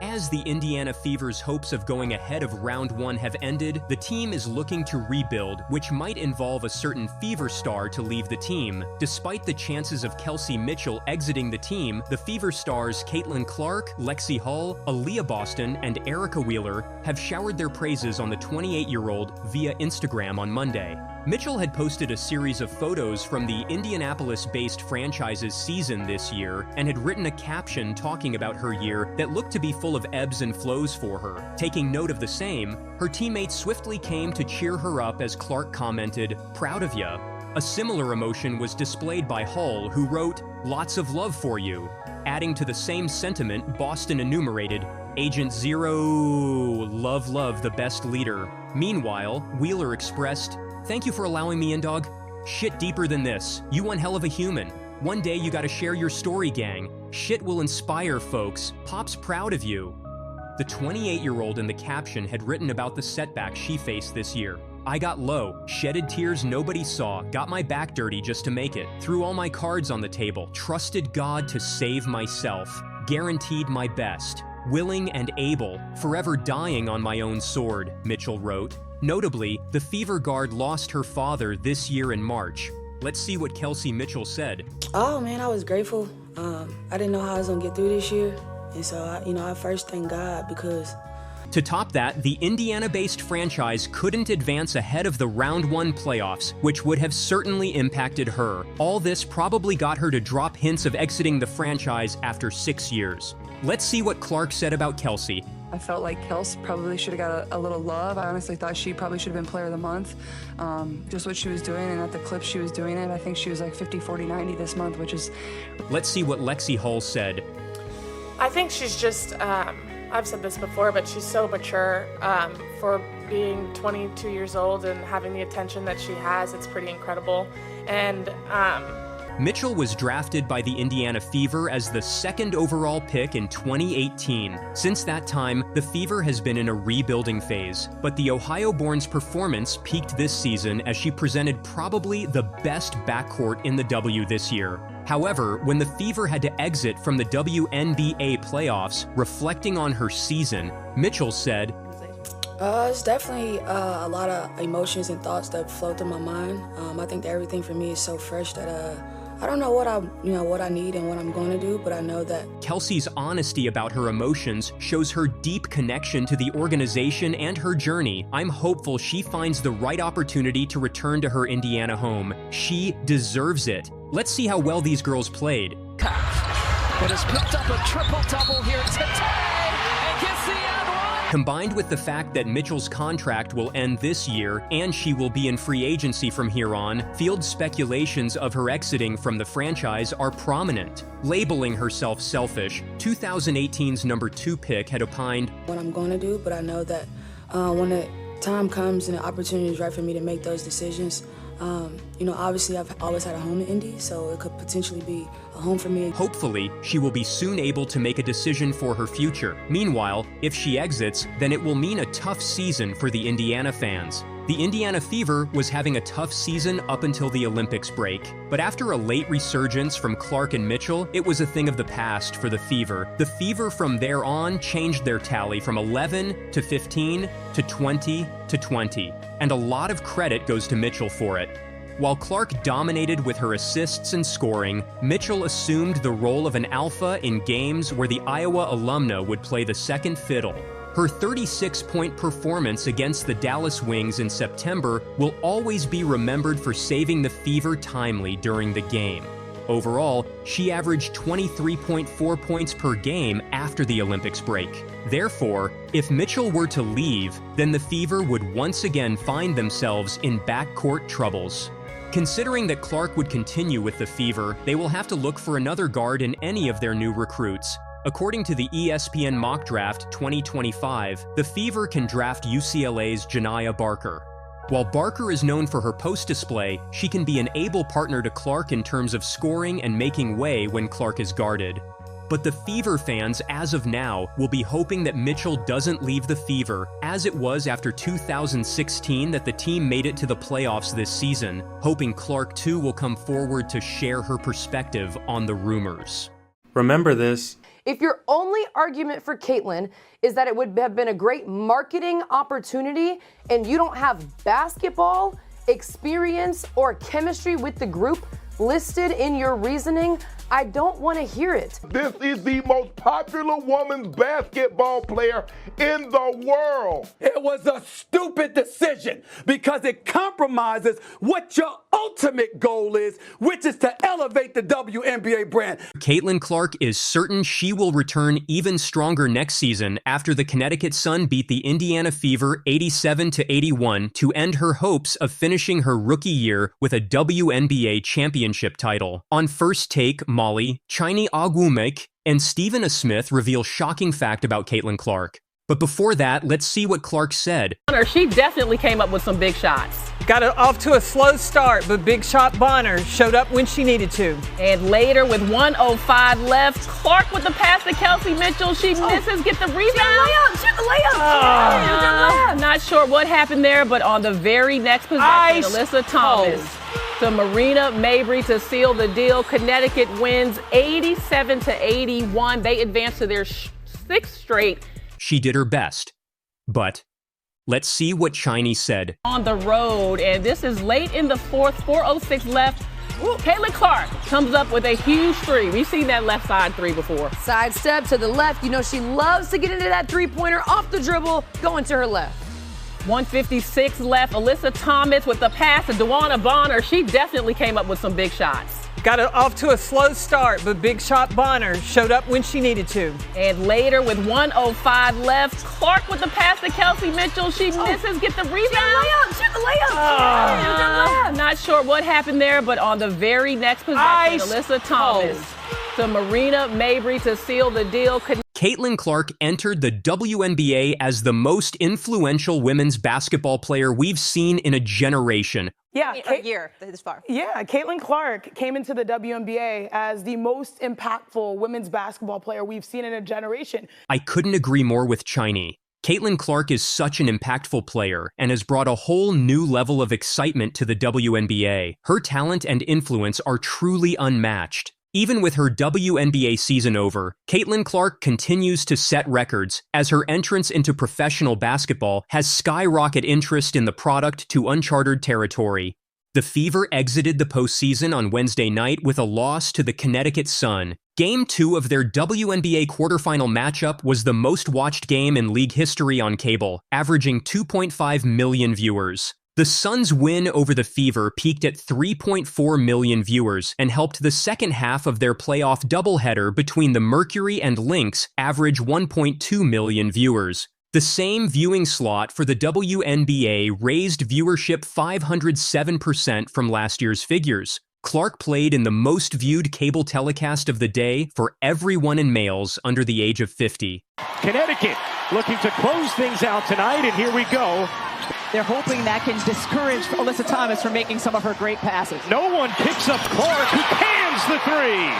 As the Indiana Fever's hopes of going ahead of round one have ended, the team is looking to rebuild, which might involve a certain Fever star to leave the team. Despite the chances of Kelsey Mitchell exiting the team, the Fever stars Caitlin Clark, Lexi Hull, Aaliyah Boston, and Erica Wheeler have showered their praises on the 28-year-old via Instagram on Monday. Mitchell had posted a series of photos from the Indianapolis-based franchise's season this year and had written a caption talking about her year that looked to be full of ebbs and flows for her. Taking note of the same, her teammates swiftly came to cheer her up as Clark commented, "Proud of ya." A similar emotion was displayed by Hull, who wrote, "Lots of love for you." Adding to the same sentiment, Boston enumerated, "Agent Zero, love, the best leader." Meanwhile, Wheeler expressed, "Thank you for allowing me in, dog. Shit deeper than this. You one hell of a human. One day you gotta share your story, gang. Shit will inspire folks. Pop's proud of you." The 28-year-old in the caption had written about the setback she faced this year. "I got low, shedded tears nobody saw, got my back dirty just to make it, threw all my cards on the table, trusted God to save myself, guaranteed my best, willing and able, forever dying on my own sword," Mitchell wrote. Notably, the Fever guard lost her father this year in March. Let's see what Kelsey Mitchell said. Oh man, I was grateful. I didn't know how I was gonna get through this year. And so, I first thank God because... To top that, the Indiana-based franchise couldn't advance ahead of the round one playoffs, which would have certainly impacted her. All this probably got her to drop hints of exiting the franchise after 6 years. Let's see what Clark said about Kelsey. I felt like Kels probably should have got a little love. I honestly thought she probably should have been player of the month. Just what she was doing and at the clip she was doing it. I think she was like 50, 40, 90 this month, which is... Let's see what Lexi Hull said. I think she's just, I've said this before, but she's so mature for being 22 years old and having the attention that she has. It's pretty incredible. And Mitchell was drafted by the Indiana Fever as the 2nd overall pick in 2018. Since that time, the Fever has been in a rebuilding phase, but the Ohio-born's performance peaked this season as she presented probably the best backcourt in the W this year. However, when the Fever had to exit from the WNBA playoffs, reflecting on her season, Mitchell said, It's definitely a lot of emotions and thoughts that flow through my mind. I think that everything for me is so fresh that I don't know what I need and what I'm going to do, but I know that... Kelsey's honesty about her emotions shows her deep connection to the organization and her journey. I'm hopeful she finds the right opportunity to return to her Indiana home. She deserves it. Let's see how well these girls played. But has picked up a triple-double here today and gets the end one. Combined with the fact that Mitchell's contract will end this year and she will be in free agency from here on, field speculations of her exiting from the franchise are prominent. Labeling herself selfish, 2018's number 2 pick had opined, what I'm going to do, but I know that when the time comes and the opportunity is right for me to make those decisions, obviously I've always had a home in Indy, so it could potentially be a home for me. Hopefully, she will be soon able to make a decision for her future. Meanwhile, if she exits, then it will mean a tough season for the Indiana fans. The Indiana Fever was having a tough season up until the Olympics break, but after a late resurgence from Clark and Mitchell, it was a thing of the past for the Fever. The Fever from there on changed their tally from 11 to 15 to 20 to 20, and a lot of credit goes to Mitchell for it. While Clark dominated with her assists and scoring, Mitchell assumed the role of an alpha in games where the Iowa alumna would play the second fiddle. Her 36-point performance against the Dallas Wings in September will always be remembered for saving the Fever timely during the game. Overall, she averaged 23.4 points per game after the Olympics break. Therefore, if Mitchell were to leave, then the Fever would once again find themselves in backcourt troubles. Considering that Clark would continue with the Fever, they will have to look for another guard in any of their new recruits. According to the ESPN Mock Draft 2025, the Fever can draft UCLA's Janiyah Barker. While Barker is known for her post display, she can be an able partner to Clark in terms of scoring and making way when Clark is guarded. But the Fever fans, as of now, will be hoping that Mitchell doesn't leave the Fever, as it was after 2016 that the team made it to the playoffs this season, hoping Clark too will come forward to share her perspective on the rumors. Remember this. If your only argument for Caitlin is that it would have been a great marketing opportunity and you don't have basketball experience or chemistry with the group listed in your reasoning, I don't want to hear it. This is the most popular women's basketball player in the world. It was a stupid decision because it compromises what your ultimate goal is, which is to elevate the WNBA brand. Caitlin Clark is certain she will return even stronger next season after the Connecticut Sun beat the Indiana Fever 87-81 to end her hopes of finishing her rookie year with a WNBA championship title. On First Take, Molly, Chiny Ogwumike, and Stephen A. Smith reveal shocking fact about Caitlin Clark. But before that, let's see what Clark said. She definitely came up with some big shots. Got it off to a slow start, but Big Shot Bonner showed up when she needed to. And later, with 1:05 left, Clark with the pass to Kelsey Mitchell. She misses, get the rebound. Shoot the layup. Not sure what happened there, but on the very next possession, Alyssa Thomas to Marina Mabry to seal the deal. Connecticut wins 87-81. They advance to their sixth straight. She did her best. But let's see what Chiny said. On the road, and this is late in the fourth, 4:06 left. Caitlin Clark comes up with a huge three. We've seen that left side three before. Sidestep to the left. You know she loves to get into that three-pointer off the dribble, going to her left. 1:56 left. Alyssa Thomas with the pass to Dewana Bonner. She definitely came up with some big shots. Got it off to a slow start, but Big Shot Bonner showed up when she needed to. And later, with 1:05 left, Clark with the pass to Kelsey Mitchell. She misses, get the rebound. Shoot the layup. Not sure what happened there, but on the very next possession, Alyssa Thomas to Marina Mabry to seal the deal. Caitlin Clark entered the WNBA as the most influential women's basketball player we've seen in a generation. Yeah, a year this far. Yeah, Caitlin Clark came into the WNBA as the most impactful women's basketball player we've seen in a generation. I couldn't agree more with Chiny. Caitlin Clark is such an impactful player and has brought a whole new level of excitement to the WNBA. Her talent and influence are truly unmatched. Even with her WNBA season over, Caitlin Clark continues to set records as her entrance into professional basketball has skyrocketed interest in the product to uncharted territory. The Fever exited the postseason on Wednesday night with a loss to the Connecticut Sun. Game 2 of their WNBA quarterfinal matchup was the most watched game in league history on cable, averaging 2.5 million viewers. The Suns' win over the Fever peaked at 3.4 million viewers and helped the second half of their playoff doubleheader between the Mercury and Lynx average 1.2 million viewers. The same viewing slot for the WNBA raised viewership 507% from last year's figures. Clark played in the most viewed cable telecast of the day for everyone in males under the age of 50. Connecticut looking to close things out tonight, and here we go. They're hoping that can discourage Alyssa Thomas from making some of her great passes. No one picks up Clark, who cans the three.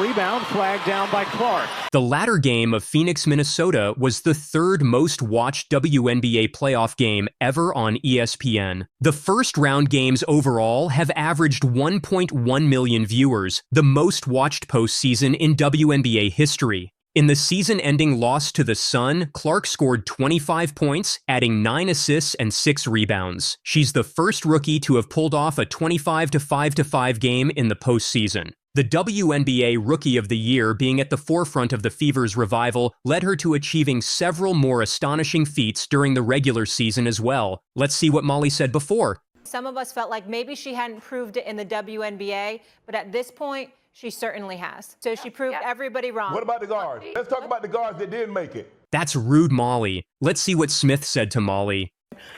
Rebound flagged down by Clark. The latter game of Phoenix, Minnesota was the third most watched WNBA playoff game ever on ESPN. The first round games overall have averaged 1.1 million viewers, the most watched postseason in WNBA history. In the season-ending loss to the Sun, Clark scored 25 points, adding 9 assists and 6 rebounds. She's the first rookie to have pulled off a 25-5-5 game in the postseason. The WNBA Rookie of the Year being at the forefront of the Fever's revival led her to achieving several more astonishing feats during the regular season as well. Let's see what Molly said before. Some of us felt like maybe she hadn't proved it in the WNBA, but at this point, she certainly has. So she proved everybody wrong. What about the guards? Let's talk about the guards that didn't make it. That's rude, Molly. Let's see what Smith said to Molly.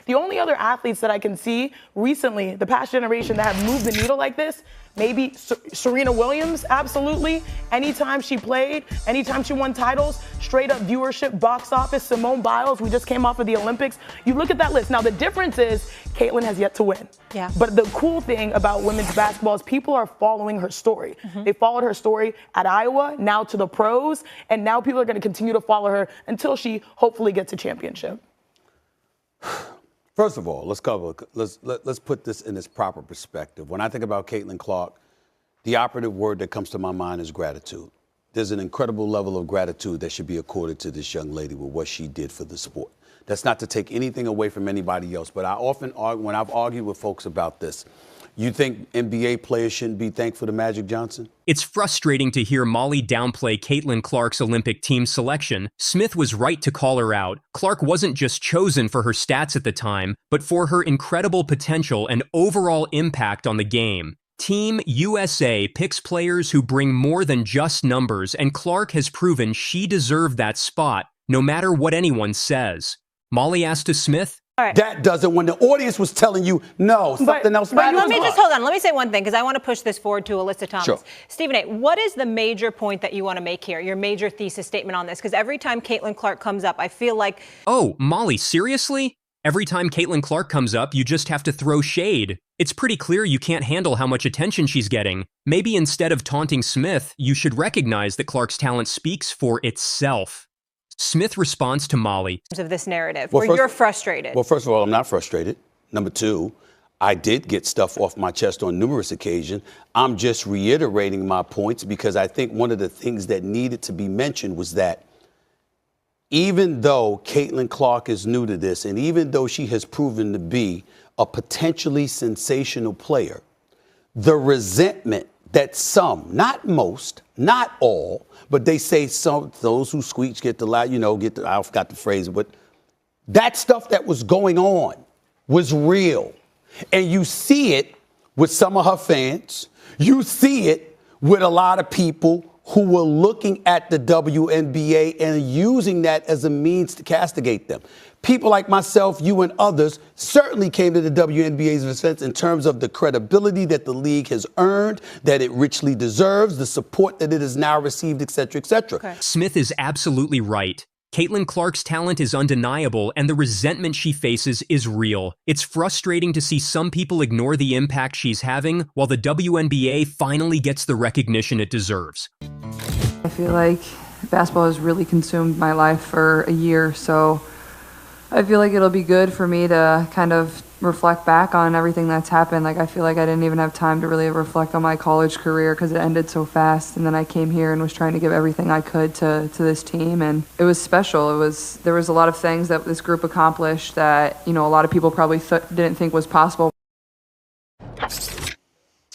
The only other athletes that I can see recently, the past generation, that have moved the needle like this, maybe Serena Williams, absolutely. Anytime she played, anytime she won titles, straight up viewership, box office, Simone Biles, we just came off of the Olympics. You look at that list. Now, the difference is Caitlin has yet to win. Yeah. But the cool thing about women's basketball is people are following her story. They followed her story at Iowa, now to the pros, and now people are going to continue to follow her until she hopefully gets a championship. First of all, let's put this in its proper perspective. When I think about Caitlin Clark, the operative word that comes to my mind is gratitude. There's an incredible level of gratitude that should be accorded to this young lady with what she did for the sport. That's not to take anything away from anybody else, but I often argue, when I've argued with folks about this, you think NBA players shouldn't be thankful to Magic Johnson? It's frustrating to hear Molly downplay Caitlin Clark's Olympic team selection. Smith was right to call her out. Clark wasn't just chosen for her stats at the time, but for her incredible potential and overall impact on the game. Team USA picks players who bring more than just numbers, and Clark has proven she deserved that spot, no matter what anyone says. Molly asked to Smith, That doesn't, when the audience was telling you, no, something else matters. Let me just hold on. Let me say one thing, because I want to push this forward to Alyssa Thomas. Sure. Stephen A., what is the major point that you want to make here, your major thesis statement on this? Because every time Caitlin Clark comes up, I feel like... Oh, Molly, seriously? Every time Caitlin Clark comes up, you just have to throw shade. It's pretty clear you can't handle how much attention she's getting. Maybe instead of taunting Smith, you should recognize that Clark's talent speaks for itself. Smith responds to Molly. ...of this narrative, where you're frustrated. Well, first of all, I'm not frustrated. Number two, I did get stuff off my chest on numerous occasions. I'm just reiterating my points because I think one of the things that needed to be mentioned was that even though Caitlin Clark is new to this, and even though she has proven to be a potentially sensational player, the resentment that some, not most, not all, but they say some, those who squeak get the loud, I forgot the phrase, but that stuff that was going on was real. And you see it with some of her fans. You see it with a lot of people who were looking at the WNBA and using that as a means to castigate them. People like myself, you and others certainly came to the WNBA's defense in terms of the credibility that the league has earned, that it richly deserves, the support that it has now received, et cetera, et cetera. Okay. Smith is absolutely right. Caitlin Clark's talent is undeniable, and the resentment she faces is real. It's frustrating to see some people ignore the impact she's having, while the WNBA finally gets the recognition it deserves. I feel like basketball has really consumed my life for a year, so I feel like it'll be good for me to kind of reflect back on everything that's happened. Like, I feel like I didn't even have time to really reflect on my college career because it ended so fast. And then I came here and was trying to give everything I could to this team. And it was special. There was a lot of things that this group accomplished that, a lot of people probably didn't think was possible.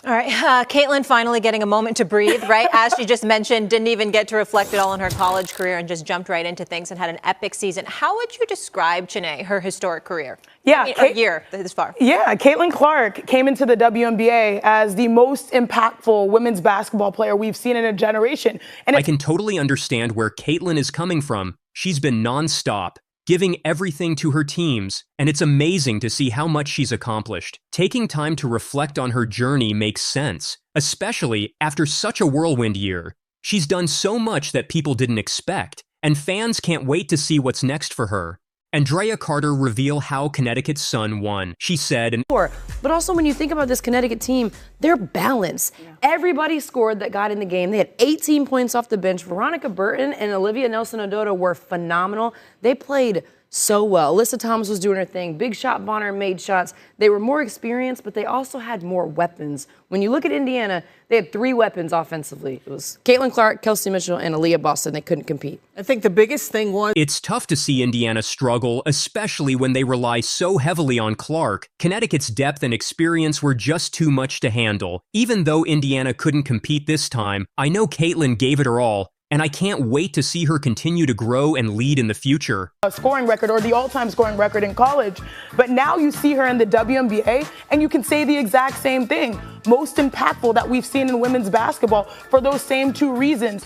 All right, Caitlin finally getting a moment to breathe, right? As she just mentioned, didn't even get to reflect at all on her college career and just jumped right into things and had an epic season. How would you describe, Chene, her historic career? Yeah, a year this far. Yeah, Caitlin Clark came into the WNBA as the most impactful women's basketball player we've seen in a generation. And I can totally understand where Caitlin is coming from. She's been nonstop, giving everything to her teams, and it's amazing to see how much she's accomplished. Taking time to reflect on her journey makes sense, especially after such a whirlwind year. She's done so much that people didn't expect, and fans can't wait to see what's next for her. Andrea Carter revealed how Connecticut's Sun won. She said, but also when you think about this Connecticut team, they're balanced. Yeah. Everybody scored that got in the game. They had 18 points off the bench. Veronica Burton and Olivia Nelson-Ododa were phenomenal. They played so well. Alyssa Thomas was doing her thing. Big Shot Bonner made shots. They were more experienced, but they also had more weapons. When you look at Indiana, they had 3 weapons offensively. It was Caitlin Clark, Kelsey Mitchell, and Aaliyah Boston. They couldn't compete. I think the biggest thing was... It's tough to see Indiana struggle, especially when they rely so heavily on Clark. Connecticut's depth and experience were just too much to handle. Even though Indiana couldn't compete this time, I know Caitlin gave it her all, and I can't wait to see her continue to grow and lead in the future. A scoring record, or the all-time scoring record in college. But now you see her in the WNBA, and you can say the exact same thing. Most impactful that we've seen in women's basketball for those same 2 reasons.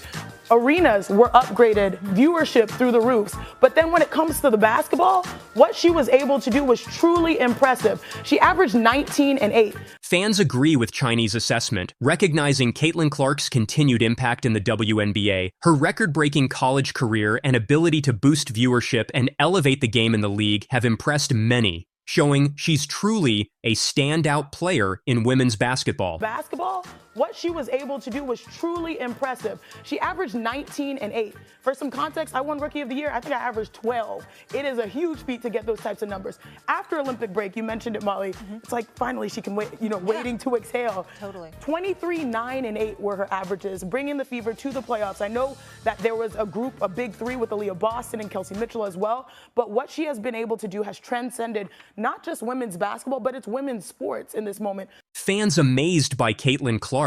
Arenas were upgraded, viewership through the roofs. But then when it comes to the basketball, what she was able to do was truly impressive. She averaged 19 and 8. Fans agree with Chinese assessment, recognizing Caitlin Clark's continued impact in the WNBA, her record-breaking college career and ability to boost viewership and elevate the game in the league have impressed many, showing she's truly a standout player in women's basketball. What she was able to do was truly impressive. She averaged 19 and 8. For some context, I won Rookie of the Year. I think I averaged 12. It is a huge feat to get those types of numbers. After Olympic break, you mentioned it, Molly. It's like finally she can wait, waiting to exhale. Totally. 23, 9, and 8 were her averages, bringing the Fever to the playoffs. I know that there was a big three with Aaliyah Boston and Kelsey Mitchell as well, but what she has been able to do has transcended not just women's basketball, but it's women's sports in this moment. Fans amazed by Caitlin Clark.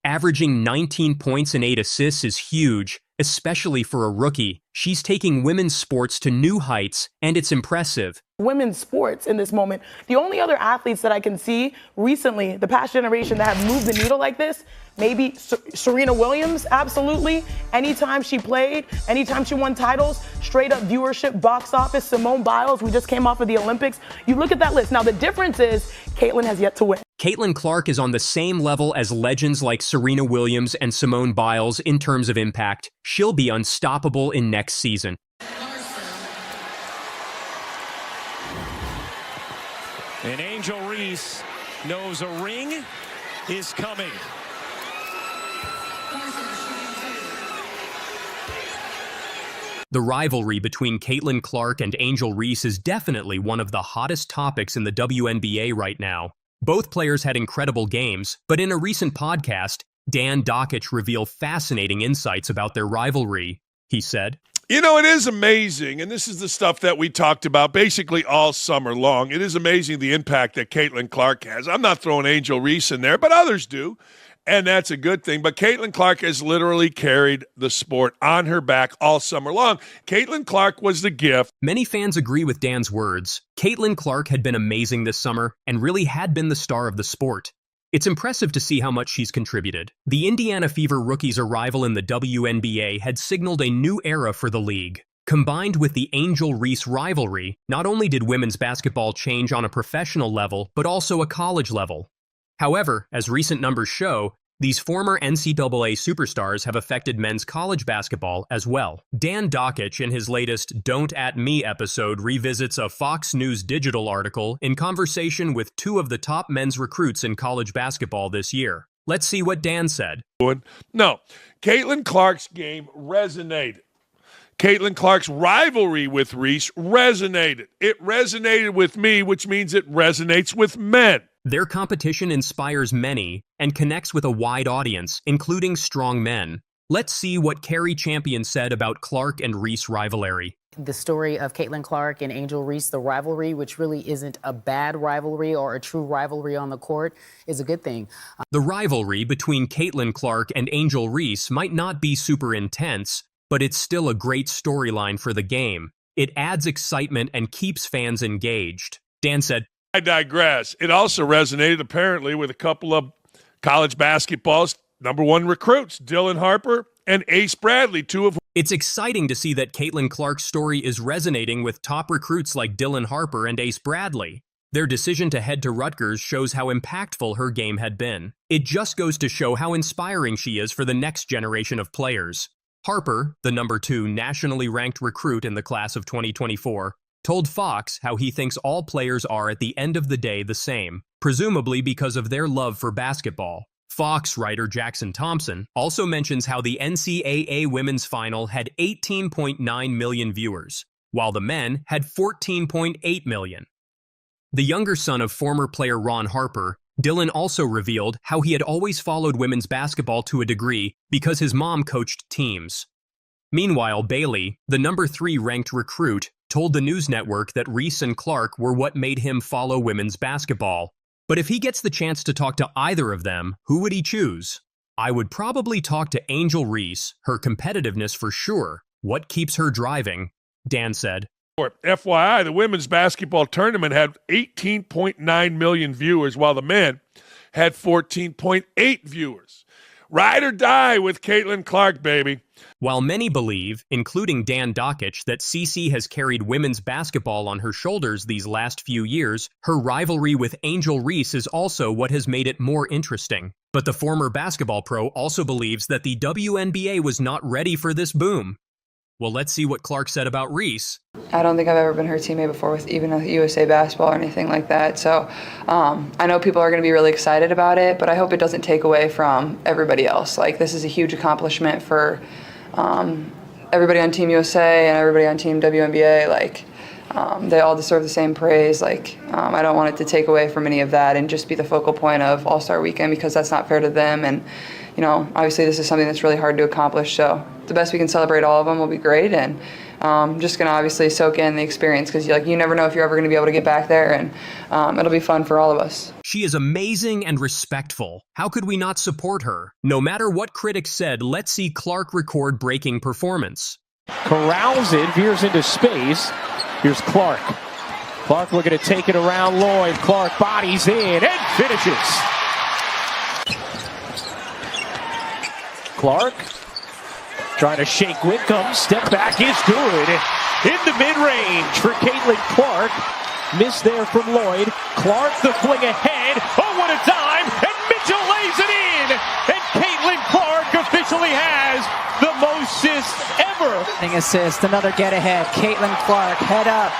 Averaging 19 points and 8 assists is huge, especially for a rookie. She's taking women's sports to new heights, and it's impressive. Women's sports in this moment. The only other athletes that I can see recently, the past generation that have moved the needle like this, maybe Serena Williams, absolutely. Anytime she played, anytime she won titles, straight up viewership, box office, Simone Biles, we just came off of the Olympics. You look at that list. Now the difference is Caitlin has yet to win. Caitlin Clark is on the same level as legends like Serena Williams and Simone Biles in terms of impact. She'll be unstoppable in next season. And Angel Reese knows a ring is coming. The rivalry between Caitlin Clark and Angel Reese is definitely one of the hottest topics in the WNBA right now. Both players had incredible games, but in a recent podcast, Dan Dockich revealed fascinating insights about their rivalry. He said, "You know, it is amazing, and this is the stuff that we talked about basically all summer long. It is amazing the impact that Caitlin Clark has. I'm not throwing Angel Reese in there, but others do, and that's a good thing. But Caitlin Clark has literally carried the sport on her back all summer long. Caitlin Clark was the gift." Many fans agree with Dan's words. Caitlin Clark had been amazing this summer and really had been the star of the sport. It's impressive to see how much she's contributed. The Indiana Fever Rookies' arrival in the WNBA had signaled a new era for the league. Combined with the Angel Reese rivalry, not only did women's basketball change on a professional level, but also a college level. However, as recent numbers show, these former NCAA superstars have affected men's college basketball as well. Dan Dockich, in his latest Don't At Me episode, revisits a Fox News Digital article in conversation with two of the top men's recruits in college basketball this year. Let's see what Dan said. No, Caitlin Clark's game resonated. Caitlin Clark's rivalry with Reese resonated. It resonated with me, which means it resonates with men. Their competition inspires many and connects with a wide audience, including strong men. Let's see what Carrie Champion said about Clark and Reese rivalry. The story of Caitlin Clark and Angel Reese, the rivalry, which really isn't a bad rivalry or a true rivalry on the court, is a good thing. The rivalry between Caitlin Clark and Angel Reese might not be super intense, but it's still a great storyline for the game. It adds excitement and keeps fans engaged. Dan said, "I digress. It also resonated apparently with a couple of college basketball's #1 recruits, Dylan Harper and Ace Bradley, two of whom." It's exciting to see that Caitlin Clark's story is resonating with top recruits like Dylan Harper and Ace Bradley. Their decision to head to Rutgers shows how impactful her game had been. It just goes to show how inspiring she is for the next generation of players. Harper, the #2 nationally ranked recruit in the class of 2024, told Fox how he thinks all players are at the end of the day the same, presumably because of their love for basketball. Fox writer Jackson Thompson also mentions how the NCAA women's final had 18.9 million viewers, while the men had 14.8 million. The younger son of former player Ron Harper, Dylan also revealed how he had always followed women's basketball to a degree because his mom coached teams. Meanwhile, Bailey, the #3 ranked recruit, told the news network that Reese and Clark were what made him follow women's basketball. But if he gets the chance to talk to either of them, who would he choose? "I would probably talk to Angel Reese, her competitiveness for sure. What keeps her driving?" Dan said. FYI, the women's basketball tournament had 18.9 million viewers, while the men had 14.8 viewers. Ride or die with Caitlin Clark, baby. While many believe, including Dan Dockich, that Cece has carried women's basketball on her shoulders these last few years, her rivalry with Angel Reese is also what has made it more interesting. But the former basketball pro also believes that the WNBA was not ready for this boom. Well, let's see what Clark said about Reese. I don't think I've ever been her teammate before with even a USA basketball or anything like that. So I know people are going to be really excited about it, but I hope it doesn't take away from everybody else. Like, this is a huge accomplishment for everybody on Team USA and everybody on Team WNBA. Like, they all deserve the same praise. Like, I don't want it to take away from any of that and just be the focal point of All-Star Weekend, because that's not fair to them. And, you know, obviously this is something that's really hard to accomplish. So the best we can celebrate all of them will be great. And just going to obviously soak in the experience, because you never know if you're ever going to be able to get back there, and it'll be fun for all of us. She is amazing and respectful. How could we not support her? No matter what critics said, let's see Clark record breaking performance. Corrals it, veers into space. Here's Clark. Clark looking to take it around Lloyd. Clark bodies in and finishes. Clark trying to shake Whitcomb. Step back is good. In the mid-range for Caitlin Clark. Miss there from Lloyd. Clark the fling ahead. Oh, what a dime! And Mitchell lays it in! And Caitlin Clark officially has the most assists ever. Assist, another get ahead. Caitlin Clark, head up,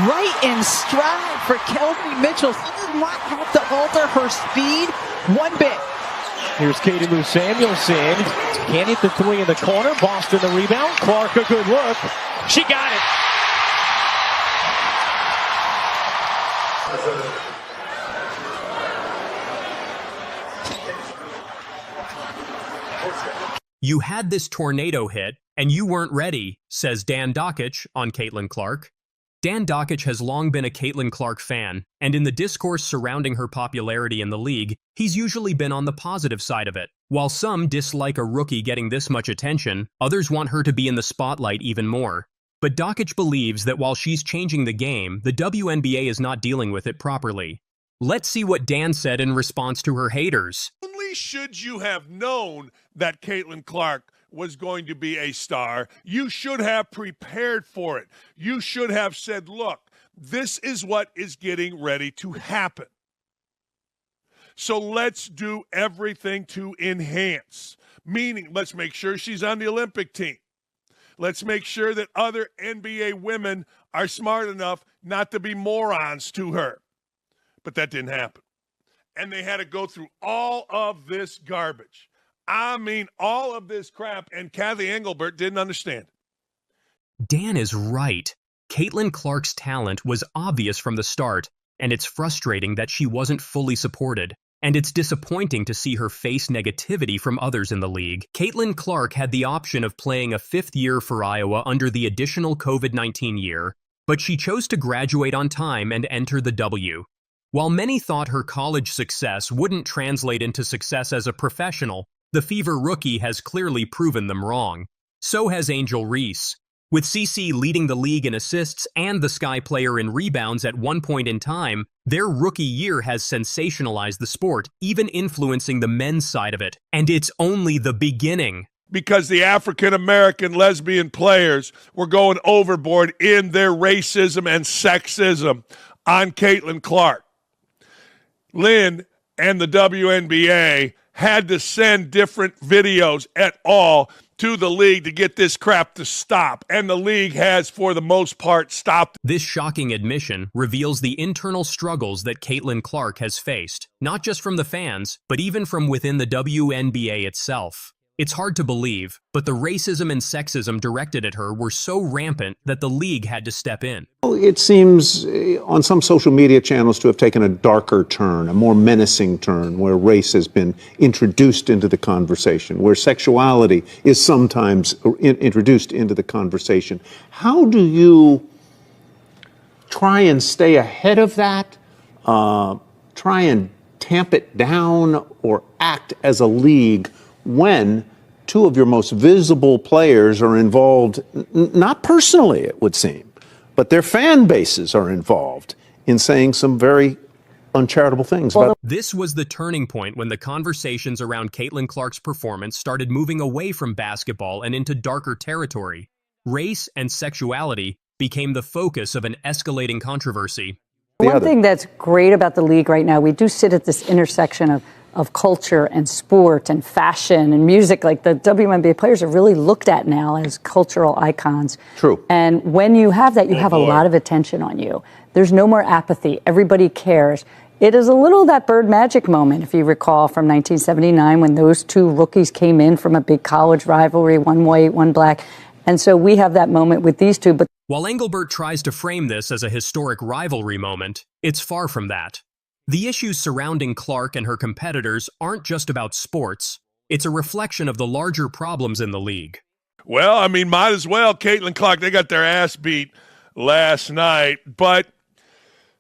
right in stride for Kelsey Mitchell. She does not have to alter her speed one bit. Here's Katie Lou Samuelson. Can't hit the three in the corner. Boston the rebound. Clark a good look. She got it. You had this tornado hit, and you weren't ready, says Dan Dockich on Caitlin Clark. Dan Dockich has long been a Caitlin Clark fan, and in the discourse surrounding her popularity in the league, he's usually been on the positive side of it. While some dislike a rookie getting this much attention, others want her to be in the spotlight even more. But Dockich believes that while she's changing the game, the WNBA is not dealing with it properly. Let's see what Dan said in response to her haters. Only should you have known that Caitlin Clark was going to be a star, you should have prepared for it. You should have said, look, this is what is getting ready to happen. So let's do everything to enhance. Meaning, let's make sure she's on the Olympic team. Let's make sure that other NBA women are smart enough not to be morons to her. But that didn't happen. And they had to go through all of this garbage. I mean, all of this crap, and Kathy Engelbert didn't understand it. Dan is right. Caitlin Clark's talent was obvious from the start, and it's frustrating that she wasn't fully supported. And it's disappointing to see her face negativity from others in the league. Caitlin Clark had the option of playing a fifth year for Iowa under the additional COVID-19 year, but she chose to graduate on time and enter the W. While many thought her college success wouldn't translate into success as a professional, the Fever rookie has clearly proven them wrong. So has Angel Reese. With Cece leading the league in assists and the Sky player in rebounds at one point in time, their rookie year has sensationalized the sport, even influencing the men's side of it. And it's only the beginning. Because the African-American lesbian players were going overboard in their racism and sexism on Caitlin Clark. Lynn and the WNBA had to send different videos et al. To the league to get this crap to stop, and the league has, for the most part, stopped. This shocking admission reveals the internal struggles that Caitlin Clark has faced, not just from the fans, but even from within the WNBA itself. It's hard to believe, but the racism and sexism directed at her were so rampant that the league had to step in. It seems on some social media channels to have taken a darker turn, a more menacing turn, where race has been introduced into the conversation, where sexuality is sometimes introduced into the conversation. How do you try and stay ahead of that, try and tamp it down, or act as a league when two of your most visible players are involved, not personally, it would seem, but their fan bases are involved in saying some very uncharitable things. This was the turning point when the conversations around Caitlin Clark's performance started moving away from basketball and into darker territory. Race and sexuality became the focus of an escalating controversy. One thing that's great about the league right now, we do sit at this intersection of culture and sport and fashion and music. Like the WNBA players are really looked at now as cultural icons. True. And when you have that, you have a lot of attention on you. There's no more apathy. Everybody cares. It is a little that Bird Magic moment, if you recall, from 1979 when those two rookies came in from a big college rivalry, one white, one black. And so we have that moment with these two. But while Engelbert tries to frame this as a historic rivalry moment, it's far from that. The issues surrounding Clark and her competitors aren't just about sports. It's a reflection of the larger problems in the league. Well, I mean, might as well. Caitlin Clark, they got their ass beat last night. But,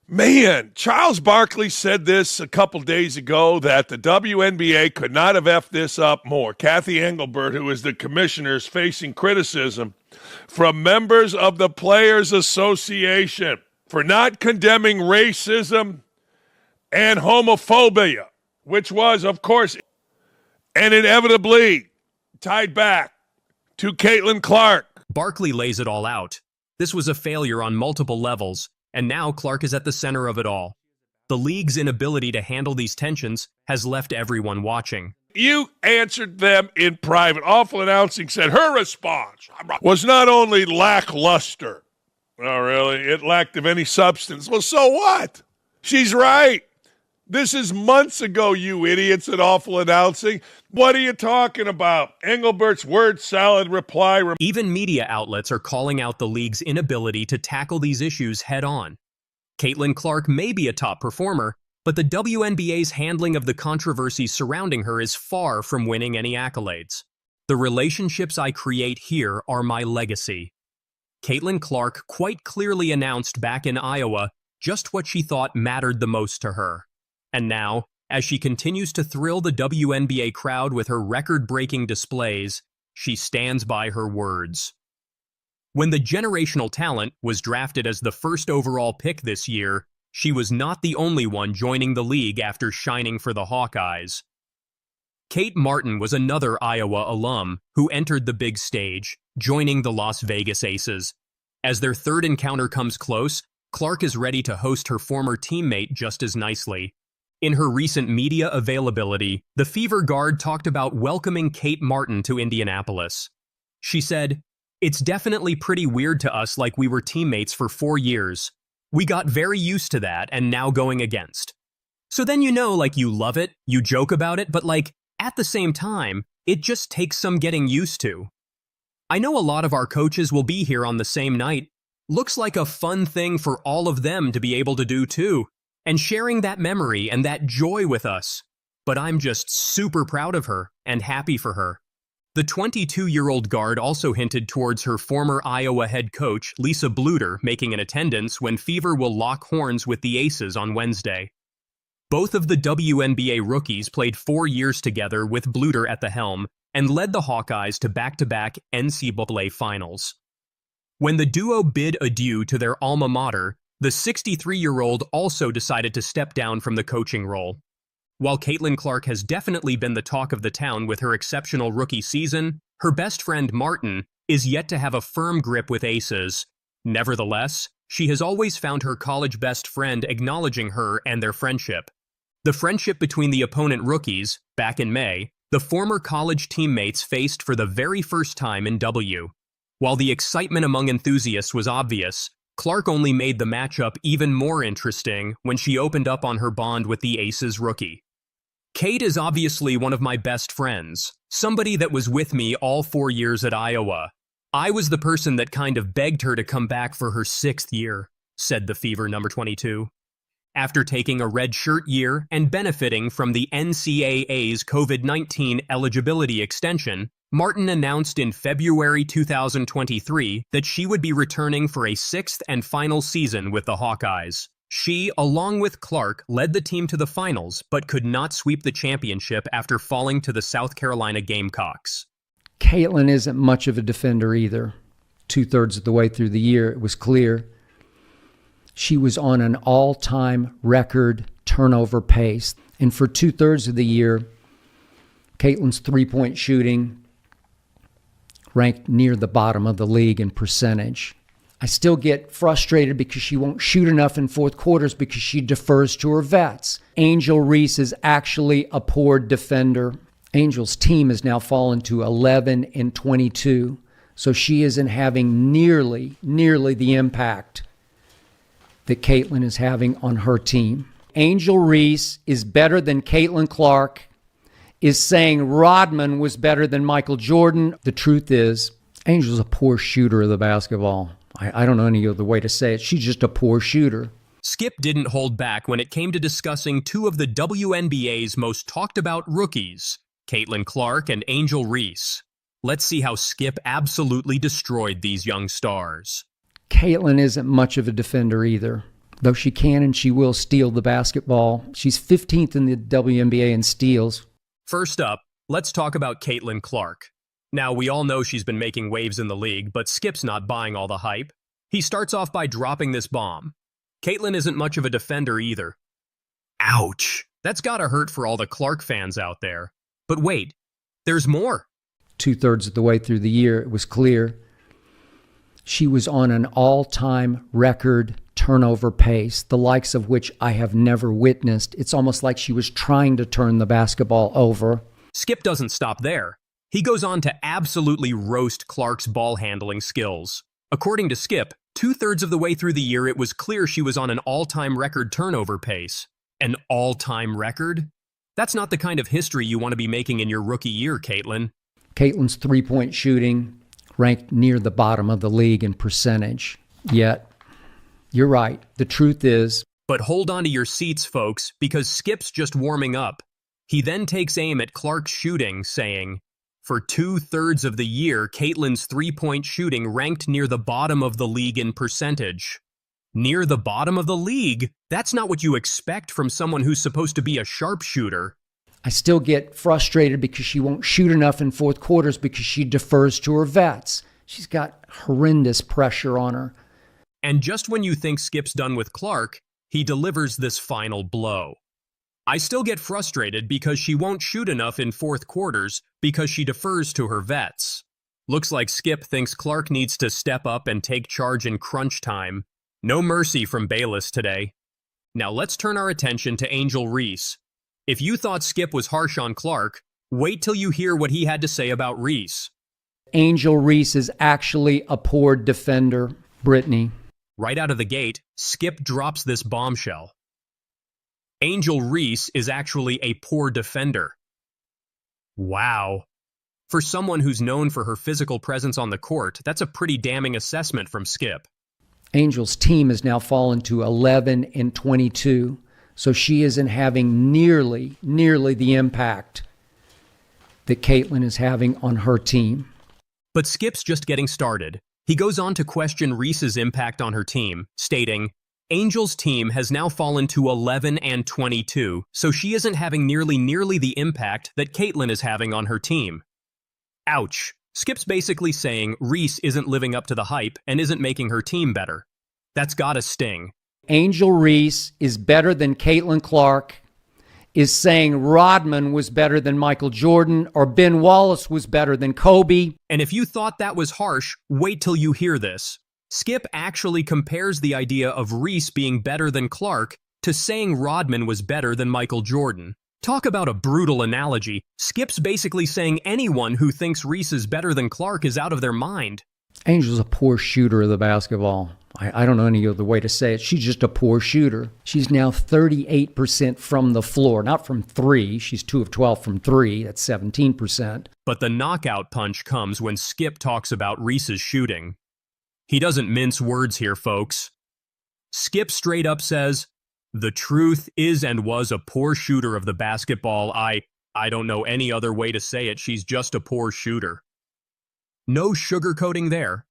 man, Charles Barkley said this a couple days ago that the WNBA could not have effed this up more. Kathy Engelbert, who is the commissioner, is facing criticism from members of the Players Association for not condemning racism and homophobia, which was, of course, and inevitably tied back to Caitlin Clark. Barkley lays it all out. This was a failure on multiple levels, and now Clark is at the center of it all. The league's inability to handle these tensions has left everyone watching. You answered them in private. Awful Announcing said her response was not only lackluster. Oh, really? It lacked of any substance. Well, so what? She's right. This is months ago, you idiots at Awful Announcing. What are you talking about? Engelbert's word salad reply. Even media outlets are calling out the league's inability to tackle these issues head on. Caitlin Clark may be a top performer, but the WNBA's handling of the controversies surrounding her is far from winning any accolades. The relationships I create here are my legacy. Caitlin Clark quite clearly announced back in Iowa just what she thought mattered the most to her. And now, as she continues to thrill the WNBA crowd with her record-breaking displays, she stands by her words. When the generational talent was drafted as the first overall pick this year, she was not the only one joining the league after shining for the Hawkeyes. Kate Martin was another Iowa alum who entered the big stage, joining the Las Vegas Aces. As their third encounter comes close, Clark is ready to host her former teammate just as nicely. In her recent media availability, the Fever guard talked about welcoming Kate Martin to Indianapolis. She said, "It's definitely pretty weird to us, like we were teammates for 4 years. We got very used to that and now going against." So then like you love it, you joke about it, but at the same time, it just takes some getting used to. I know a lot of our coaches will be here on the same night. Looks like a fun thing for all of them to be able to do too. And sharing that memory and that joy with us. But I'm just super proud of her and happy for her. The 22-year-old guard also hinted towards her former Iowa head coach, Lisa Bluder, making an attendance when Fever will lock horns with the Aces on Wednesday. Both of the WNBA rookies played 4 years together with Bluder at the helm and led the Hawkeyes to back-to-back NCAA finals. When the duo bid adieu to their alma mater, the 63-year-old also decided to step down from the coaching role. While Caitlin Clark has definitely been the talk of the town with her exceptional rookie season, her best friend Martin is yet to have a firm grip with Aces. Nevertheless, she has always found her college best friend acknowledging her and their friendship. The friendship between the opponent rookies, back in May, the former college teammates faced for the very first time in W. While the excitement among enthusiasts was obvious, Clark only made the matchup even more interesting when she opened up on her bond with the Aces rookie. Kate is obviously one of my best friends, somebody that was with me all 4 years at Iowa. I was the person that kind of begged her to come back for her 6th year, said the Fever number 22. After taking a redshirt year and benefiting from the NCAA's COVID-19 eligibility extension, Martin announced in February 2023 that she would be returning for a 6th and final season with the Hawkeyes. She, along with Clark, led the team to the finals, but could not sweep the championship after falling to the South Carolina Gamecocks. Caitlin isn't much of a defender either. 2/3 of the way through the year, it was clear. She was on an all-time record turnover pace. And for 2/3 of the year, Caitlin's three-point shooting ranked near the bottom of the league in percentage. I still get frustrated because she won't shoot enough in fourth quarters because she defers to her vets. Angel Reese is actually a poor defender. Angel's team has now fallen to 11-22, so she isn't having nearly the impact that Caitlin is having on her team. Angel Reese is better than Caitlin Clark, is saying Rodman was better than Michael Jordan. The truth is, Angel's a poor shooter of the basketball. I don't know any other way to say it. She's just a poor shooter. Skip didn't hold back when it came to discussing two of the WNBA's most talked about rookies, Caitlin Clark and Angel Reese. Let's see how Skip absolutely destroyed these young stars. Caitlin isn't much of a defender either, though she can and she will steal the basketball. She's 15th in the WNBA in steals. First up, let's talk about Caitlin Clark. Now, we all know she's been making waves in the league, but Skip's not buying all the hype. He starts off by dropping this bomb. Caitlin isn't much of a defender either. Ouch. That's gotta hurt for all the Clark fans out there. But wait, there's more. 2/3 of the way through the year, it was clear she was on an all-time record turnover pace, the likes of which I have never witnessed. It's almost like she was trying to turn the basketball over. Skip doesn't stop there. He goes on to absolutely roast Clark's ball handling skills. According to Skip, 2/3 of the way through the year, it was clear she was on an all-time record turnover pace. An all-time record? That's not the kind of history you want to be making in your rookie year, Caitlin. Caitlin's three-point shooting ranked near the bottom of the league in percentage. Yet, you're right. The truth is... But hold on to your seats, folks, because Skip's just warming up. He then takes aim at Clark's shooting, saying, for 2/3 of the year, Caitlin's three-point shooting ranked near the bottom of the league in percentage. Near the bottom of the league? That's not what you expect from someone who's supposed to be a sharpshooter. I still get frustrated because she won't shoot enough in fourth quarters because she defers to her vets. She's got horrendous pressure on her. And just when you think Skip's done with Clark, he delivers this final blow. I still get frustrated because she won't shoot enough in fourth quarters because she defers to her vets. Looks like Skip thinks Clark needs to step up and take charge in crunch time. No mercy from Bayless today. Now let's turn our attention to Angel Reese. If you thought Skip was harsh on Clark, wait till you hear what he had to say about Reese. Angel Reese is actually a poor defender, Brittany. Right out of the gate, Skip drops this bombshell. Angel Reese is actually a poor defender. Wow. For someone who's known for her physical presence on the court, that's a pretty damning assessment from Skip. Angel's team has now fallen to 11-22, so she isn't having nearly the impact that Caitlin is having on her team. But Skip's just getting started. He goes on to question Reese's impact on her team, stating, Angel's team has now fallen to 11-22, so she isn't having nearly the impact that Caitlin is having on her team. Ouch. Skip's basically saying Reese isn't living up to the hype and isn't making her team better. That's gotta sting. Angel Reese is better than Caitlin Clark, is saying Rodman was better than Michael Jordan or Ben Wallace was better than Kobe. And if you thought that was harsh, wait till you hear this. Skip actually compares the idea of Reese being better than Clark to saying Rodman was better than Michael Jordan. Talk about a brutal analogy. Skip's basically saying anyone who thinks Reese is better than Clark is out of their mind. Angel's a poor shooter of the basketball. I don't know any other way to say it. She's just a poor shooter. She's now 38% from the floor, not from three. She's 2 of 12 from three. That's 17%. But the knockout punch comes when Skip talks about Reese's shooting. He doesn't mince words here, folks. Skip straight up says, the truth is and was a poor shooter of the basketball. I don't know any other way to say it. She's just a poor shooter. No sugarcoating there.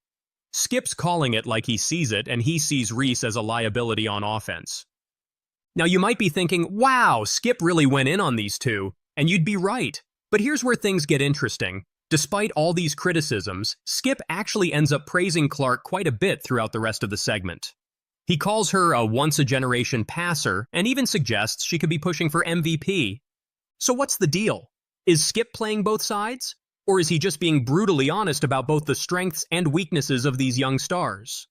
Skip's calling it like he sees it, and he sees Reese as a liability on offense. Now you might be thinking, wow, Skip really went in on these two, and you'd be right. But here's where things get interesting. Despite all these criticisms, Skip actually ends up praising Clark quite a bit throughout the rest of the segment. He calls her a once-a-generation passer and even suggests she could be pushing for MVP. So what's the deal? Is Skip playing both sides? Or is he just being brutally honest about both the strengths and weaknesses of these young stars?